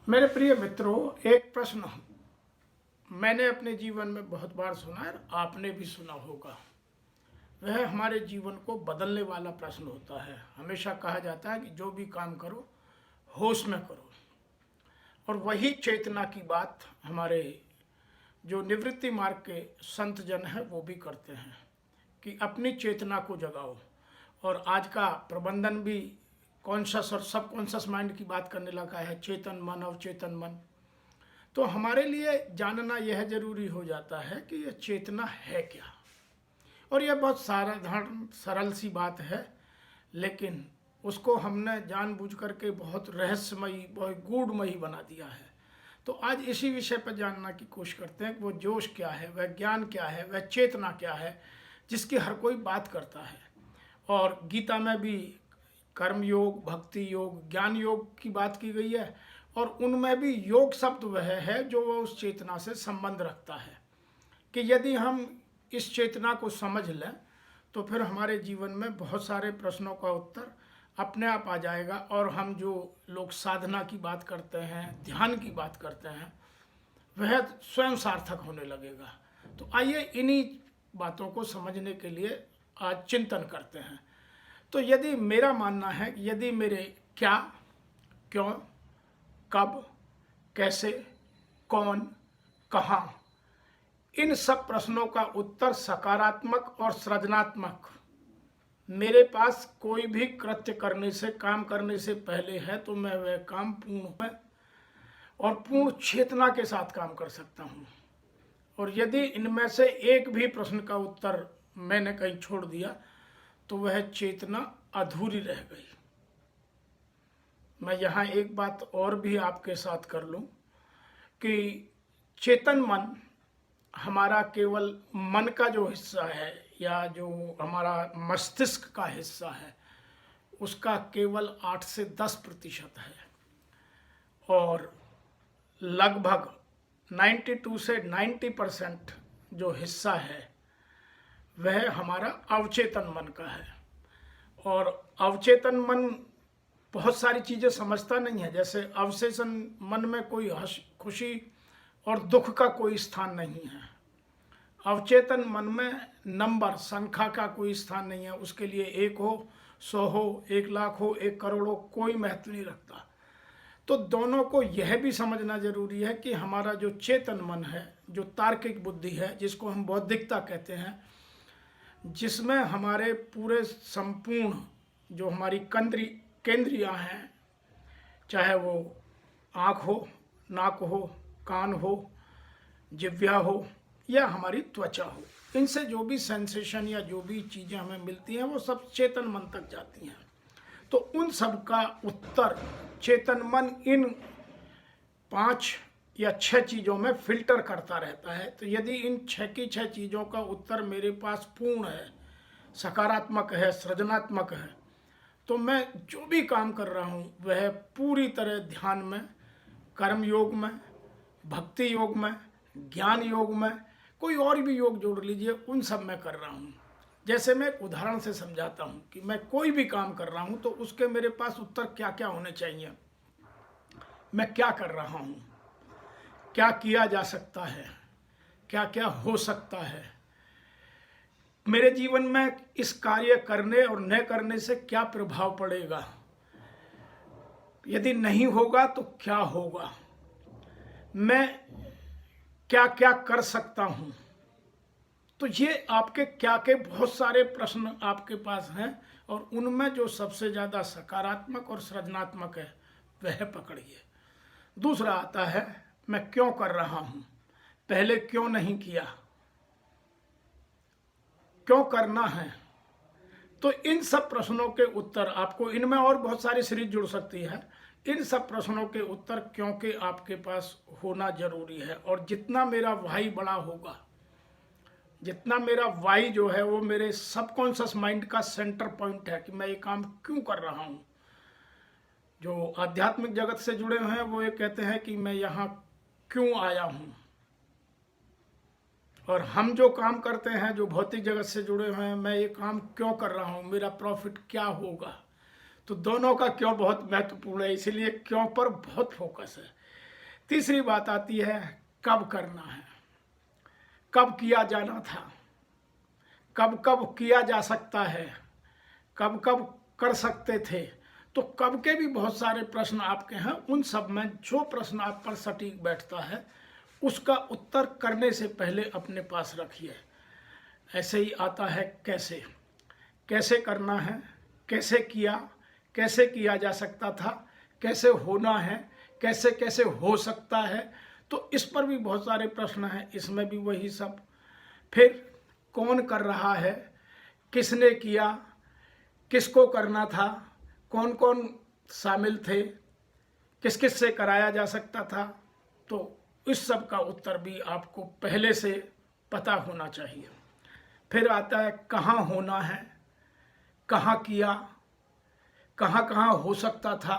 मेरे प्रिय मित्रों, एक प्रश्न मैंने अपने जीवन में बहुत बार सुना है, आपने भी सुना होगा। वह हमारे जीवन को बदलने वाला प्रश्न होता है। हमेशा कहा जाता है कि जो भी काम करो होश में करो, और वही चेतना की बात हमारे जो निवृत्ति मार्ग के संत जन हैं वो भी करते हैं कि अपनी चेतना को जगाओ। और आज का प्रबंधन भी कॉन्शस और सब कॉन्शस माइंड की बात करने लगा है, चेतन मन और चेतन मन। तो हमारे लिए जानना यह जरूरी हो जाता है कि यह चेतना है क्या। और यह बहुत साधारण सरल सी बात है, लेकिन उसको हमने जानबूझ करके बहुत रहस्यमयी, बहुत गूढ़मयी बना दिया है। तो आज इसी विषय पर जानना की कोशिश करते हैं कि वो जोश क्या है, वह ज्ञान क्या है, वह चेतना क्या है जिसकी हर कोई बात करता है। और गीता में भी कर्म योग, भक्ति योग, ज्ञान योग की बात की गई है, और उनमें भी योग शब्द वह है जो वह उस चेतना से संबंध रखता है कि यदि हम इस चेतना को समझ लें तो फिर हमारे जीवन में बहुत सारे प्रश्नों का उत्तर अपने आप आ जाएगा। और हम जो लोग साधना की बात करते हैं, ध्यान की बात करते हैं, वह स्वयं सार्थक होने लगेगा। तो आइए इन्हीं बातों को समझने के लिए आज चिंतन करते हैं। तो यदि मेरा मानना है कि यदि मेरे क्या, क्यों, कब, कैसे, कौन, कहाँ, इन सब प्रश्नों का उत्तर सकारात्मक और सृजनात्मक मेरे पास कोई भी कृत्य करने से, काम करने से पहले है, तो मैं वह काम पूर्ण और पूर्ण चेतना के साथ काम कर सकता हूँ। और यदि इनमें से एक भी प्रश्न का उत्तर मैंने कहीं छोड़ दिया तो वह चेतना अधूरी रह गई। मैं यहाँ एक बात और भी आपके साथ कर लूँ कि चेतन मन हमारा केवल मन का जो हिस्सा है या जो हमारा मस्तिष्क का हिस्सा है उसका केवल 8 से 10% है, और लगभग 92 से 90% जो हिस्सा है वह हमारा अवचेतन मन का है। और अवचेतन मन बहुत सारी चीज़ें समझता नहीं है। जैसे अवचेतन मन में कोई खुशी और दुख का कोई स्थान नहीं है। अवचेतन मन में नंबर, संख्या का कोई स्थान नहीं है। उसके लिए 1 हो, 100 हो, 1 लाख हो, 1 करोड़ हो, कोई महत्व नहीं रखता। तो दोनों को यह भी समझना जरूरी है कि हमारा जो चेतन मन है, जो तार्किक बुद्धि है, जिसको हम बौद्धिकता कहते हैं, जिसमें हमारे पूरे संपूर्ण जो हमारी केंद्रियां हैं, चाहे वो आँख हो, नाक हो, कान हो, जिह्वा हो या हमारी त्वचा हो, इनसे जो भी सेंसेशन या जो भी चीज़ें हमें मिलती हैं वो सब चेतन मन तक जाती हैं। तो उन सब का उत्तर चेतन मन इन 5 या 6 चीज़ों में फिल्टर करता रहता है। तो यदि इन 6 की 6 चीज़ों का उत्तर मेरे पास पूर्ण है, सकारात्मक है, सृजनात्मक है, तो मैं जो भी काम कर रहा हूँ वह पूरी तरह ध्यान में, कर्म योग में, भक्ति योग में, ज्ञान योग में, कोई और भी योग जोड़ लीजिए, उन सब में कर रहा हूँ। जैसे मैं एक उदाहरण से समझाता हूँ कि मैं कोई भी काम कर रहा हूँ तो उसके मेरे पास उत्तर क्या क्या होने चाहिए। मैं क्या कर रहा हूँ, क्या किया जा सकता है, क्या क्या हो सकता है, मेरे जीवन में इस कार्य करने और न करने से क्या प्रभाव पड़ेगा, यदि नहीं होगा तो क्या होगा, मैं क्या क्या कर सकता हूँ। तो ये आपके क्या के बहुत सारे प्रश्न आपके पास हैं, और उनमें जो सबसे ज़्यादा सकारात्मक और सृजनात्मक है वह पकड़िए। दूसरा आता है मैं क्यों कर रहा हूँ, पहले क्यों नहीं किया, क्यों करना है। तो इन सब प्रश्नों के उत्तर आपको, इनमें और बहुत सारी सीरीज जुड़ सकती है, इन सब प्रश्नों के उत्तर क्यों के आपके पास होना जरूरी है। और जितना मेरा वाई बड़ा होगा, जितना मेरा वाई जो है वो मेरे सबकॉन्शियस माइंड का सेंटर पॉइंट है कि मैं ये काम क्यों कर रहा हूँ। जो आध्यात्मिक जगत से जुड़े हुए हैं वो ये कहते हैं कि मैं यहाँ क्यों आया हूँ, और हम जो काम करते हैं जो भौतिक जगत से जुड़े हुए हैं, मैं ये काम क्यों कर रहा हूँ, मेरा प्रॉफिट क्या होगा। तो दोनों का क्यों बहुत महत्वपूर्ण है, इसीलिए क्यों पर बहुत फोकस है। तीसरी बात आती है कब करना है, कब किया जाना था, कब कब किया जा सकता है, कब कब कर सकते थे। तो कब के भी बहुत सारे प्रश्न आपके हैं। उन सब में जो प्रश्न आप पर सटीक बैठता है उसका उत्तर करने से पहले अपने पास रखिए। ऐसे ही आता है कैसे, कैसे करना है, कैसे किया, कैसे किया जा सकता था, कैसे होना है, कैसे कैसे हो सकता है। तो इस पर भी बहुत सारे प्रश्न हैं, इसमें भी वही सब। फिर कौन कर रहा है, किसने किया, किसको करना था, कौन कौन शामिल थे, किस किस से कराया जा सकता था। तो इस सब का उत्तर भी आपको पहले से पता होना चाहिए। फिर आता है कहाँ होना है, कहाँ किया, कहाँ कहाँ हो सकता था,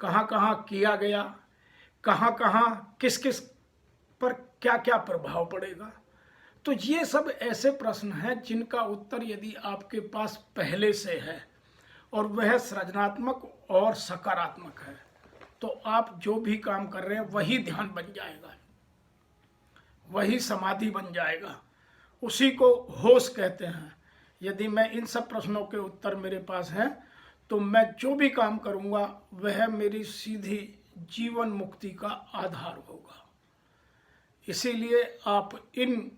कहाँ कहाँ किया गया, कहाँ कहाँ किस किस पर क्या क्या प्रभाव पड़ेगा। तो ये सब ऐसे प्रश्न हैं जिनका उत्तर यदि आपके पास पहले से है और वह सृजनात्मक और सकारात्मक है तो आप जो भी काम कर रहे हैं वही ध्यान बन जाएगा, वही समाधि बन जाएगा, उसी को होश कहते हैं। यदि मैं इन सब प्रश्नों के उत्तर मेरे पास हैं तो मैं जो भी काम करूंगा वह मेरी सीधी जीवन मुक्ति का आधार होगा। इसीलिए आप इन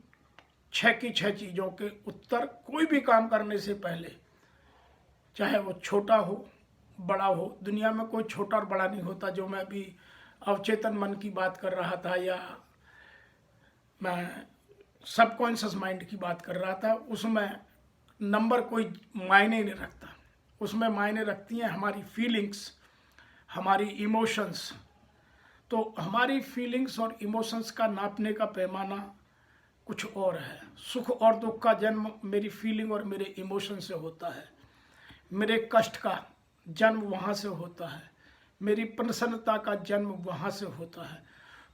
6 की 6 चीज़ों के उत्तर कोई भी काम करने से पहले, चाहे वो छोटा हो बड़ा हो, दुनिया में कोई छोटा और बड़ा नहीं होता। जो मैं अभी अवचेतन मन की बात कर रहा था या मैं सबकॉन्शियस माइंड की बात कर रहा था, उसमें नंबर कोई मायने नहीं रखता। उसमें मायने रखती हैं हमारी फीलिंग्स, हमारी इमोशंस। तो हमारी फीलिंग्स और इमोशंस का नापने का पैमाना कुछ और है। सुख और दुख का जन्म मेरी फीलिंग और मेरे इमोशन से होता है, मेरे कष्ट का जन्म वहाँ से होता है, मेरी प्रसन्नता का जन्म वहाँ से होता है।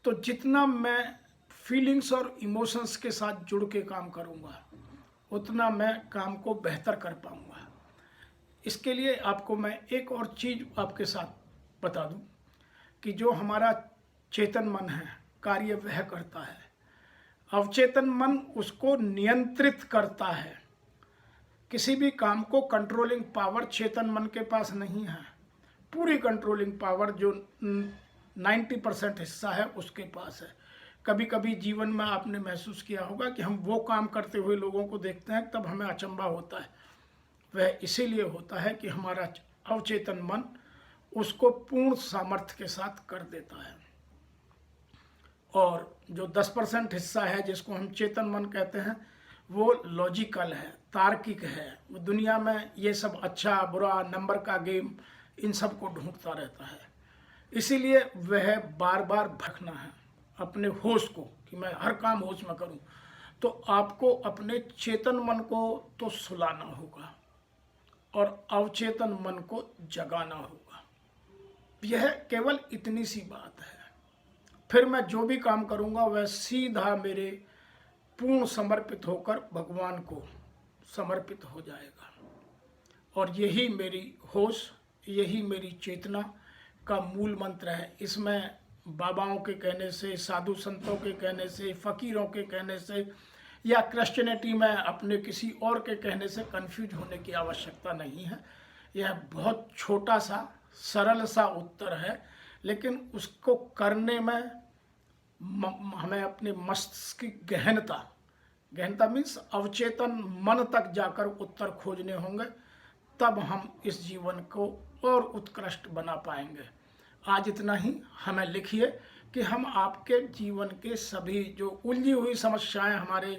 तो जितना मैं फीलिंग्स और इमोशंस के साथ जुड़ के काम करूँगा उतना मैं काम को बेहतर कर पाऊँगा। इसके लिए आपको मैं एक और चीज़ आपके साथ बता दूं कि जो हमारा चेतन मन है कार्य वह करता है, अवचेतन मन उसको नियंत्रित करता है। किसी भी काम को कंट्रोलिंग पावर चेतन मन के पास नहीं है। पूरी कंट्रोलिंग पावर जो 90% हिस्सा है उसके पास है। कभी कभी जीवन में आपने महसूस किया होगा कि हम वो काम करते हुए लोगों को देखते हैं तब हमें अचंभा होता है। वह इसीलिए होता है कि हमारा अवचेतन मन उसको पूर्ण सामर्थ्य के साथ कर देता है। और जो 10% हिस्सा है जिसको हम चेतन मन कहते हैं वो लॉजिकल है, तार्किक है। वो दुनिया में ये सब अच्छा बुरा नंबर का गेम इन सब को ढूंढता रहता है। इसीलिए वह बार बार भटकना है अपने होश को कि मैं हर काम होश में करूं। तो आपको अपने चेतन मन को तो सुलाना होगा और अवचेतन मन को जगाना होगा। यह केवल इतनी सी बात है। फिर मैं जो भी काम करूंगा वह सीधा मेरे पूर्ण समर्पित होकर भगवान को समर्पित हो जाएगा। और यही मेरी होश, यही मेरी चेतना का मूल मंत्र है। इसमें बाबाओं के कहने से, साधु संतों के कहने से, फकीरों के कहने से या क्रिश्चियनिटी में अपने किसी और के कहने से कंफ्यूज होने की आवश्यकता नहीं है। यह बहुत छोटा सा सरल सा उत्तर है, लेकिन उसको करने में हमें अपने मस्तिष्क की गहनता मीन्स अवचेतन मन तक जाकर उत्तर खोजने होंगे, तब हम इस जीवन को और उत्कृष्ट बना पाएंगे। आज इतना ही। हमें लिखिए कि हम आपके जीवन के सभी जो उलझी हुई समस्याएं हमारे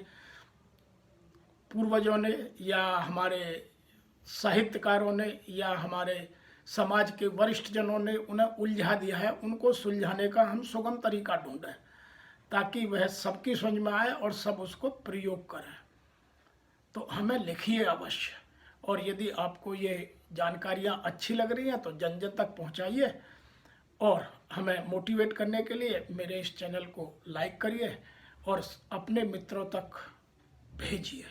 पूर्वजों ने या हमारे साहित्यकारों ने या हमारे समाज के वरिष्ठ जनों ने उन्हें उलझा दिया है, उनको सुलझाने का हम सुगम तरीका ढूंढें ताकि वह सबकी समझ में आए और सब उसको प्रयोग करें। तो हमें लिखिए अवश्य। और यदि आपको ये जानकारियाँ अच्छी लग रही हैं तो जन जन तक पहुँचाइए और हमें मोटिवेट करने के लिए मेरे इस चैनल को लाइक करिए और अपने मित्रों तक भेजिए।